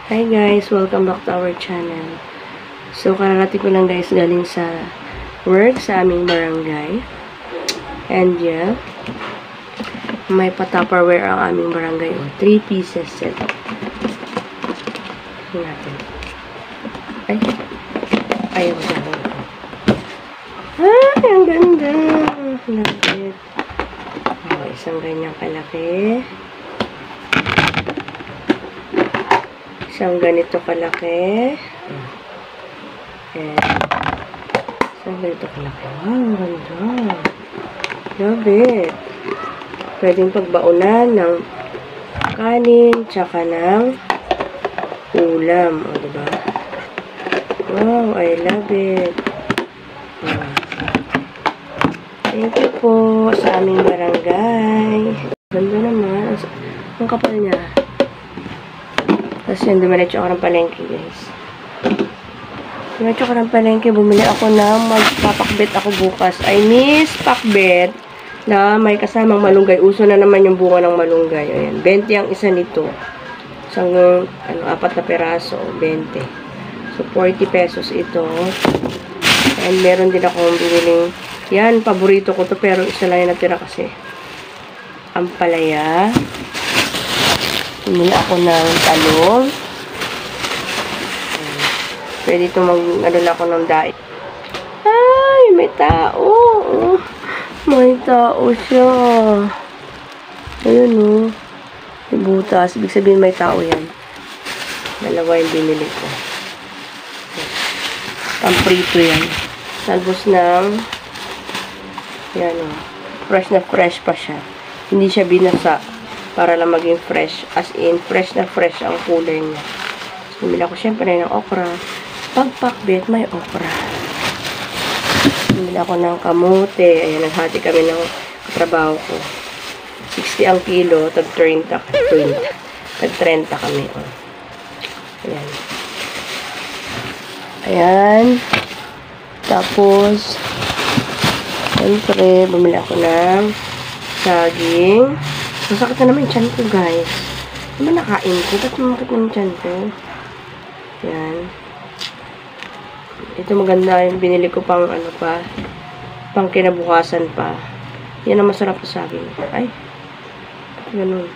Hi guys! Welcome back to our channel. So, kararating ko lang guys galing sa work sa aming barangay. And yeah, may pa-tupperware ang aming barangay. 3 pieces set. Tingnan natin. Ayaw ko siya. Ay, ang ganda! Lapit. Isang ganyang kalaki. Isang ganito kalaki. And isang ganito kalaki. Wow, ganda. Love it. Pwedeng pagbaunan ng kanin, tsaka ng ulam. O, diba? Wow, I love it. Thank you po sa aming barangay. Ganda naman. Ang kapal niya. Tapos yun, dumiretso ako ng palengke, guys. Dumiretso ako ng palengke, bumili ako ng magpapakbet ako bukas. I miss pakbet na may kasamang malunggay. Uso na naman yung bunga ng malunggay. Ayan, 20 ang isa nito. Isang, 4 na peraso, 20. So, 40 pesos ito. And meron din akong biniling, yan, paborito ko to, pero isa lang yung natira kasi. Ampalaya. Bumili ako ng talong. Pwede ito mag-adala ako ng daig. Ay, may tao. May tao siya. Ayun o. May butas. Ibig sabihin may tao yan. Dalawa yung binili ko. Pamprito yan. Talbos ng yan o. Fresh na fresh pa siya. Hindi siya binasa. Para lang maging fresh. As in, fresh na fresh ang kulay niya. So, bumili ako syempre ng okra. Pagpakbet, may okra. Bumili ako ng kamote. Ayan, naghati kami ng trabaho ko. 60 ang kilo. Tag 30 kami. Oh. Ayan. Ayan. Tapos, syempre, bumili ako ng saging. Masakit na naman yung tiyan ko, guys. Ano ba nakain ko? Ba't masakit na yung tiyan ko? Yan. Ito maganda yung binili ko pang ano pa. Pang kinabukasan pa. Yan ang masarap sa saging. Ay. Ganun.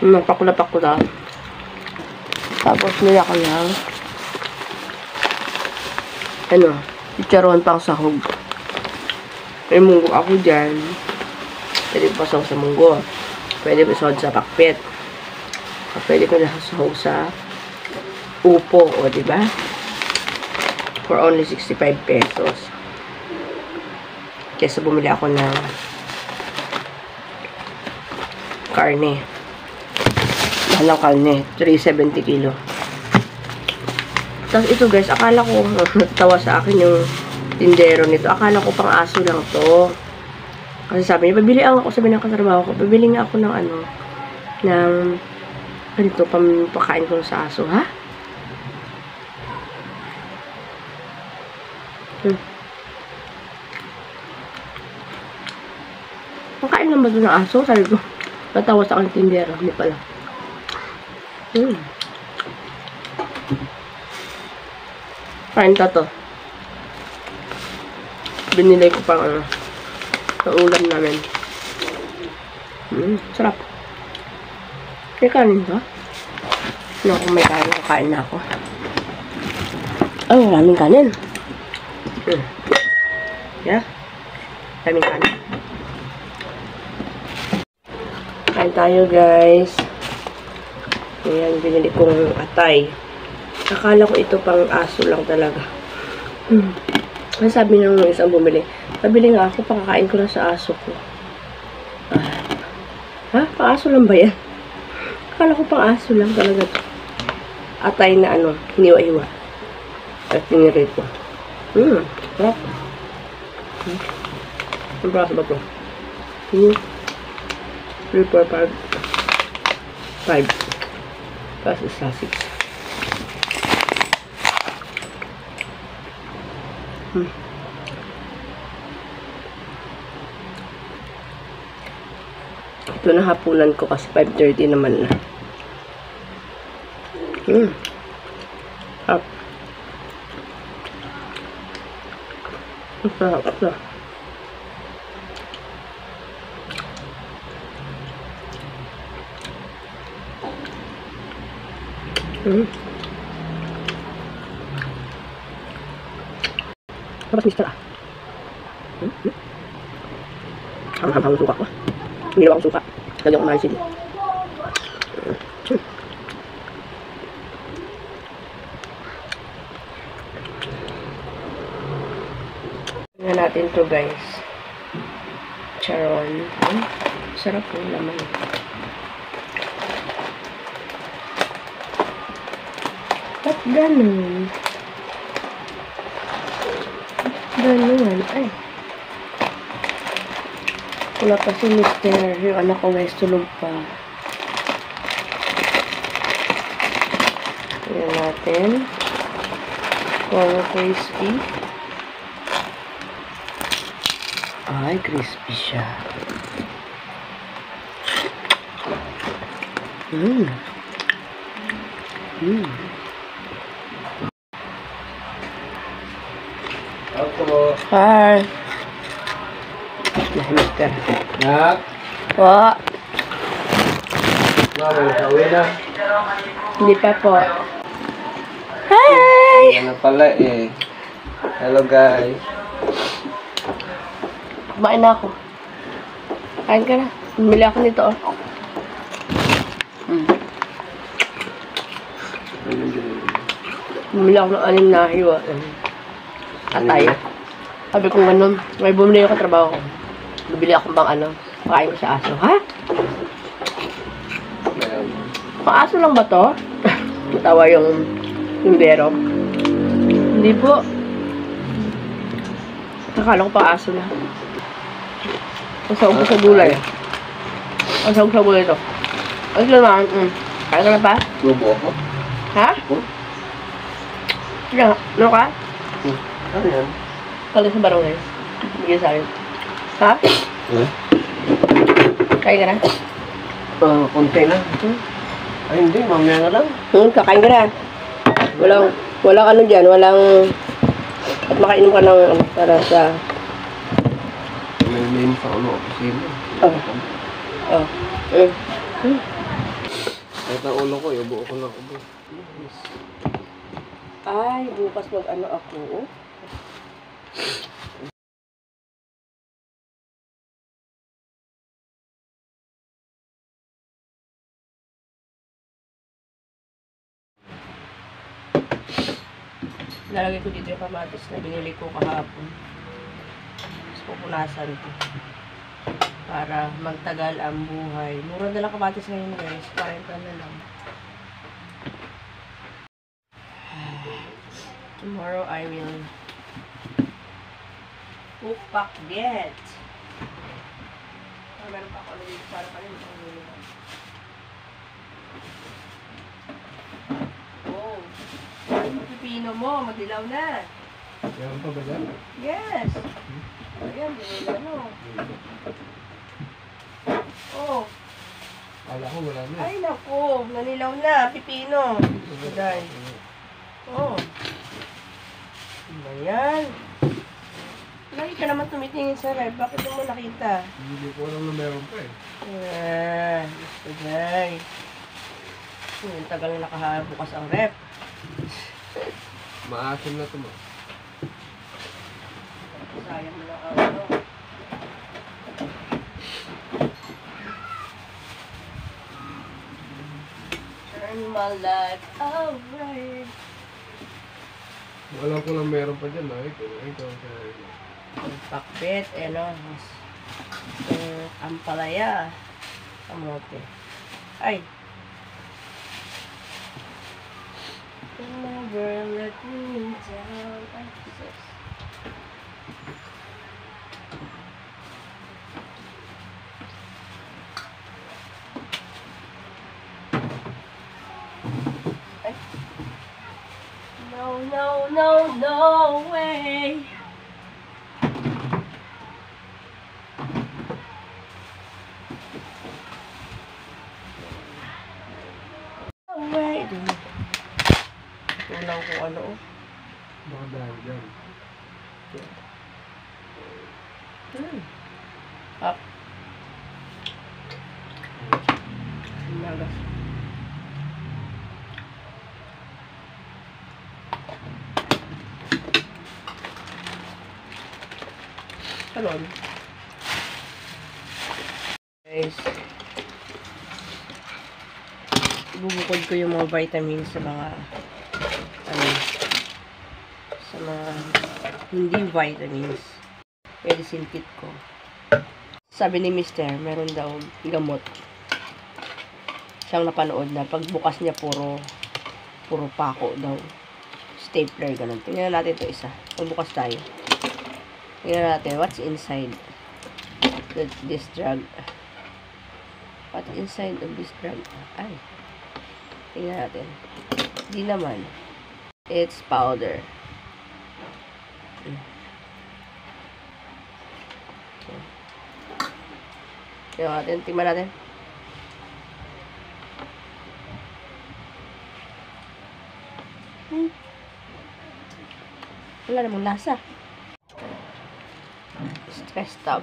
Pakula-pakula. Tapos nila ko lang. Ano? Chicharon pang sahog. May munggo ako dyan. Pwede ko pasahog sa munggo. Pwede ko pasahog sa pakpet. Pwede ko pasahog sa upo. O, diba? For only 65 pesos. Kesa bumili ako ng karne. Mahal ng karne. 370 kilo. Tapos ito guys, akala ko, natawa sa akin yung tindero nito. Akala ko pang aso lang to. Kasi sabi niya, pabili ako, sabi ng katrabaho ko, pabili nga ako ng ano, ng, ganito, pampakain ko sa aso, ha? Pakain lang ba doon ng aso? Sabi ko, natawa sa akin tindero. Hindi pala. Kain ka to. Binili ko pang ano, sa ulam namin. Sarap. May kanin ba? No, kung may kanin, kakain na ako. Ay, maraming kanin. Yeah. Maraming kanin. Kain tayo, guys. Ayan, binili kong atay. Akala ko ito pang aso lang talaga. Ang sabi nung isang bumili, pabili nga ako, pakakain ko na sa aso ko. Ha? Pang-aso lang ba yan? Akala ko pang-aso lang talaga to. Atay na ano, hiniwa-hiwa. At pinirit ko. Sarap. Ang braso ba to? 3, 4, 5. Tapos isa, 6. Ito na hapunan ko kasi 5:30 naman na. Sarap. Sarap na. Tapos mister ah. Ham-ham-ham suka ko. Hindi akong suka. Lagi ako mahal sili. Tingnan natin to guys. Charon. Sarap po naman. Ba't ganun? Ganun. Ay. Wala pa si Mister. Yung anak ko guys, tulog pa. Tingnan natin. Kung crispy. Ay, crispy siya. Hi. Nah, Mister. Nak. Po. Uwi na. Hindi pa po. Hi! Ano pala eh. Hello guys. Kumain na ako. Kain ka na. Bumili ako nito, oh. Bumili ako ng 6 na hiwa. Atay. Sabi ko ganun. May bumili ako trabaho ko. Bibili ako bang ano. Pakain ko sa aso. Ha? Pang aso lang ba to? Natawa yung tindero. Hindi po. Nakala ko pang aso na. Ang sawag ko sa gulay. Ang sawag sa gulay to. Ang sila naman. Kaya ka na pa? Lubo ako. Ha? Sige, ano ka? Ano yan? Kali sa barangay. Bigyan sa akin. Ha? Kain ka na? Konti na. Ay hindi, mamaya na lang. Kakain ka na. Walang ano dyan, walang... At makainom ka ng ano, para sa... May main sa ulo ako sila. Kahit ang ulo ko, iubo ko na ubo. Ay, bukas mag-ano ako, oh. Lalagay ko dito yung kamatis na binili ko kahapon. Tapos pupunasan ko. Para magtagal ang buhay. Mura na lang kamatis ngayon guys. 40 na lang. Tomorrow I will cook pakbet. Meron pa ako ulit para pa rin ang luluhan. Oh. Yung pipino mo, madilaw na. Meron pa ba dyan? Yes. Ayan, dilaw na. Oh. Kala ko wala na. Ay, naku. Nanilaw na. Pipino. Aday. Oh. Ayan. Lagi ka naman tumitingin sa ref. Bakit mo nakita? Hindi ko alam na meron pa eh. Gusto guys. Ang tagal na nakabukas ang ref. Maasim na ito mo. Sayang mo lang ang ano. Turn my life away. Alam ko lang meron pa dyan. Ay, ito. Ang pakbet, ano. Ampalaya. Kamote. Ay. Never let me down. Ay, Jesus. Ay. No, no, no, no way. Alright. Tulang kung ano, oh. Baka dahil dyan. Up. Magas. Talon. Guys. Ibubukod ko yung mga vitamins sa mga sa mga hindi vitamins. Medicine kit ko. Sabi ni Mister, meron daw gamot. Siyang napanood na pagbukas niya puro pako daw. Stapler, ganun. Tingnan natin ito isa. Pagbukas tayo. Tingnan natin what's inside this drug. What's inside of this drug? Ay. Tingnan natin. Di naman. It's powder. Tingnan natin. Tingnan natin. Wala namang lasa. Stressed out.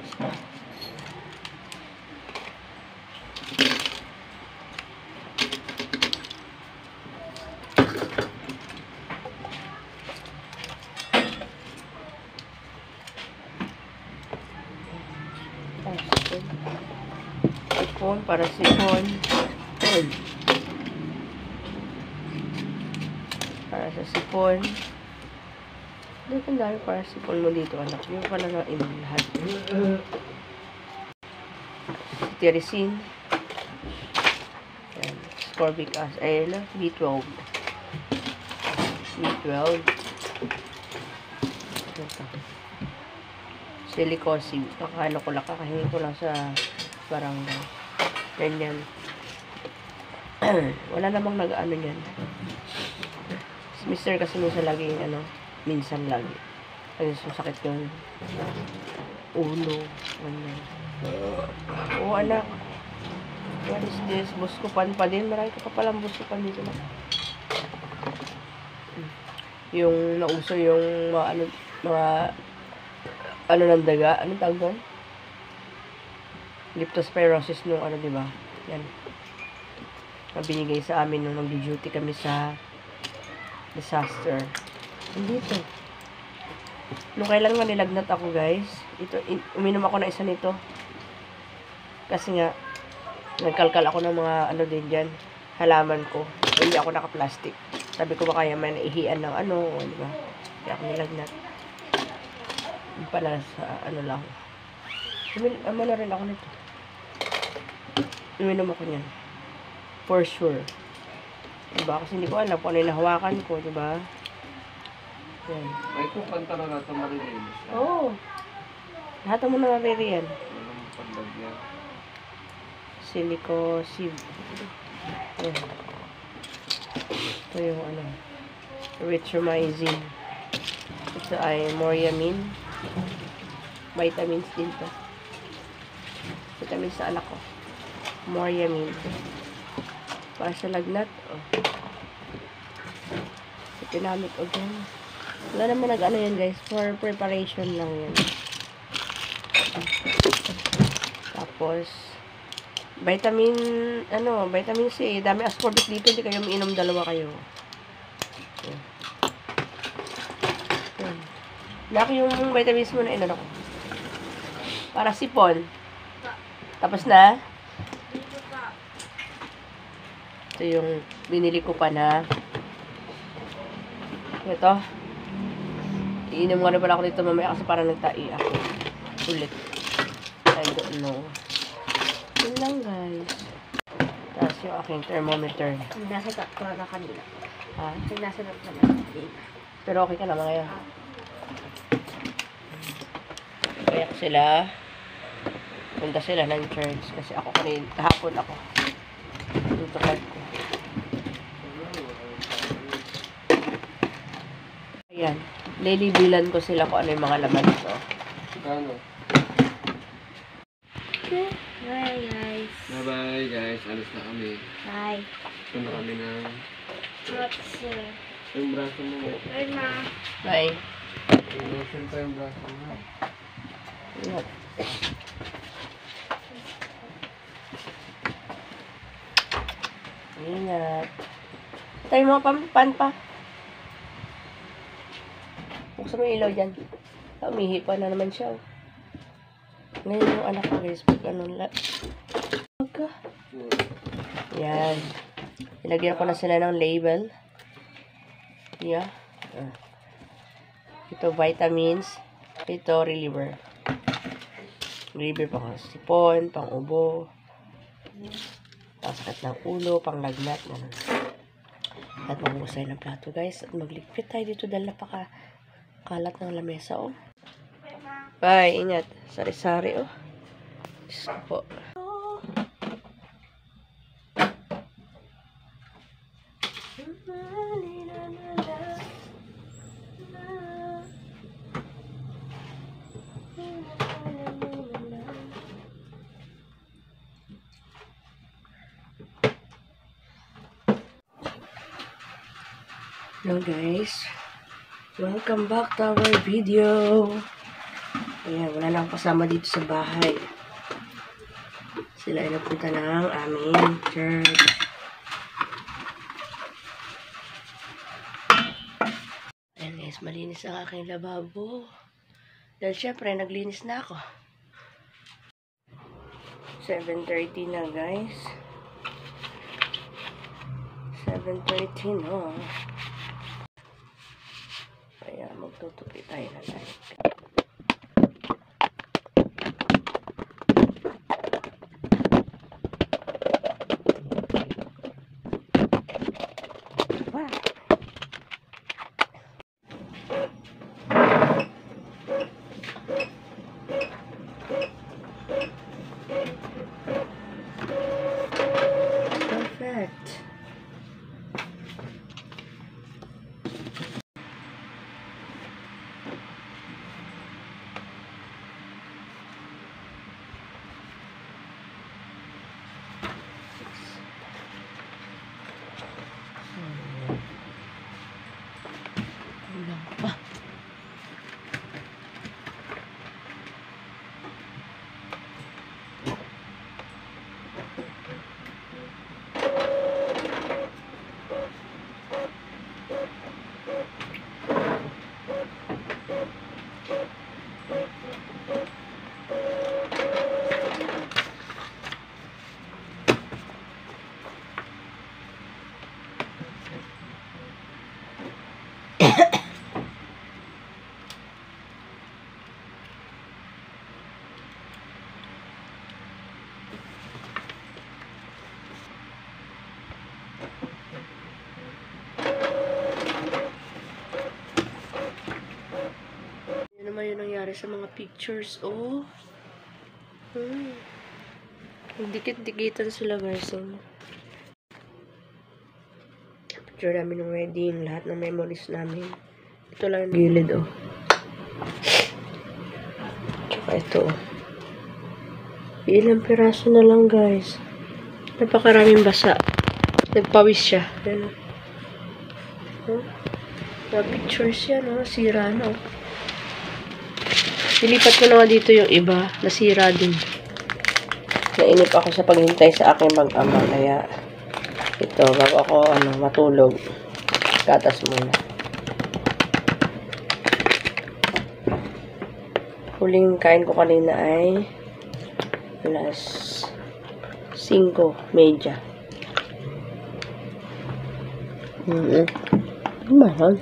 Sipon, para sipon. Para sa sipon. Dito ang dami para sipon mo dito, anak. Yung pala na lahat. Tyrosine. Ascorbic acid. B12. B12. Ito. Silicosis. Kakaano ko lang. Kakahingi ko lang sa barangay. Ganyan. Wala namang nag-ano yan. Mister kasi minsan lagi minsan lagi. Kasi susakit yung ulo. Ganyan. Oo, anak. What is this? Buskupan pa din. Marami ka pa palang buskupan dito na. Yung nauso yung mga ng daga. Anong tawag doon? Leptospirosis nung diba? Yan. Binigay sa amin nung nag-duty kami sa disaster. Dito. Nung kailan nga nilagnat ako, guys. Uminom ako na isa nito. Kasi nga, nagkalkal ako ng mga din dyan. Halaman ko. Hindi ako naka-plastic. Sabi ko ba kaya may naihian ng diba? Kaya ako nilagnat. Yung pala sa lang. Na rin ako nito. Uminom ako niyan. For sure. Diba? Kasi hindi ko alam kung ano yung nahawakan ko, diba? Yan. Ay, kung kanta na natin maririnig. Oo. Lahat mo na maririyan. Walang paglagyan. Silicosis. Yan. Ito yung erythromycin. Ito ay moriamine. Vitamins din to. Vitamins sa anak ko. Moriamine. Para sa lagnat. Ginamit ko dyan. Wala naman yan, guys. For preparation lang yan. Tapos, vitamin C. Dami ascorbic dito. Hindi kayo mainom, dalawa kayo. Laki yung vitamins mo na ko. Para sipon. Tapos na. Ito yung binili ko pa na ito. Iinom nga na pala ako dito mamaya kasi parang nagtai ako. Ulit. I don't know. Yun lang, guys. Tapos yung aking thermometer. Nasagot ko na kanila. Ha? Nasagot na kanila. Pero okay ka naman ngayon. Kaya ko sila punta sila ng church kasi ako kahapon ako tutupad ko. Ayan. Lilibilan ko sila kung ano yung mga laman nito. Ano? Okay. Bye, guys. guys, alis na kami. Hi. Punta kami ng... What's Yung braso mo. Ay, ma. Bye. Inusin pa yung braso mo. Ingat. Ingat. Tayo mo pan pa. Buksan mo yung ilaw dyan. Umihi pa na naman siya. Ngayon yung anak ko guys. Yan. Ilagyan ko na sila ng label. Yeah. Ito vitamins. Ito reliever. Reliever pang sipon, pang ubo. Paskat ng ulo, pang lagnat. At maghusay ng plato guys. At magligpit tayo dito dahil napaka-kalat ng lamesa oh. Bye, ingat. Sari-sari oh. Diyos ko po. Hello guys, welcome back to our video. Ayan, wala na akong kasama dito sa bahay. Sila ay napunta ng aming church. Ayan guys, malinis ang aking lababo. Dahil syempre, naglinis na ako. 7:30 na guys. 7:30 no. Kaya magtutupi tayo na light. Wow. Perfect. Kulang pa. Ano naman yung nangyari sa mga pictures, oh. Dikit-dikitan sila guys, oh. Picture namin ng wedding, lahat ng memories namin. Ito lang yung gilid, oh. Tsaka ito, oh. Ilang piraso na lang, guys. Napakaraming basa. Nagpawis siya. Yan, oh. Mga pictures yan, oh. Sira na, oh. Nilipat ko na nga dito yung iba. Nasira din. Nainip ako sa paghintay sa aking mag-ama. Kaya, ito, bago ako matulog, gatas muna. Huling kain ko kanina ay alas 5:30. Mahal.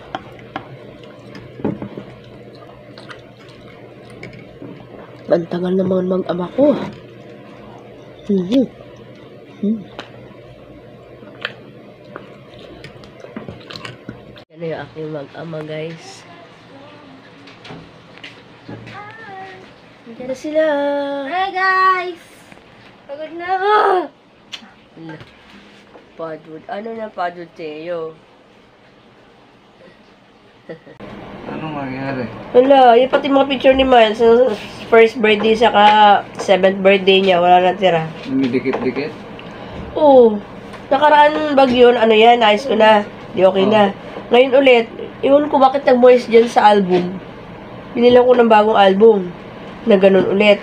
Ang tagal naman mag-ama ko. Yan yung aking mag-ama, guys. Nandiyan na sila. Hi, guys! Pagod na ako! Padwood. Ano na padwood, Teo? Anong mangyari? Wala, yung pati mga picture ni Miles sa first birthday saka 7th birthday niya, wala na tira. Dumidikit-dikit? Oo. Nakaraan bagyo, ano yan, ayos ko na. Di okay na. Ngayon ulit, iwan ko bakit nag-moist dyan sa album. Binilang ko ng bagong album. Na ganun ulit.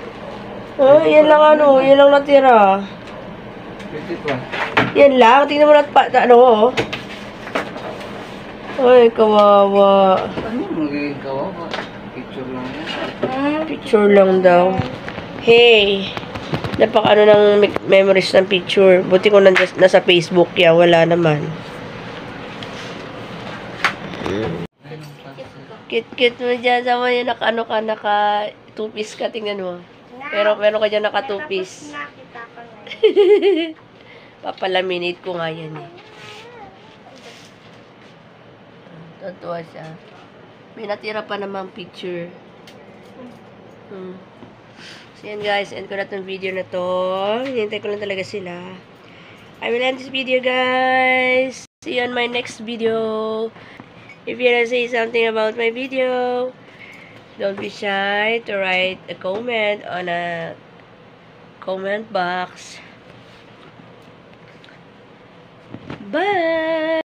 Yan lang ano, yan lang natira. Pwede pa. Yan lang, tingnan mo natin pa, ano, ay, kawawa. Ano magiging kawawa? Picture lang yan. Picture lang daw. Hey, napaka ano ng memories ng picture. Buti ko nasa Facebook yan, wala naman. Cute mo dyan. Sama yung naka two-piece ka, tingnan mo. Pero meron ka dyan naka two-piece. Nakita ko na. Papalaminate ko nga yan eh. Totoo siya. May natira pa namang picture. So yan guys, end ko na tong video na to. Hinintay ko lang talaga sila. I will end this video guys. See you on my next video. If you want to say something about my video, don't be shy to write a comment on a comment box. Bye!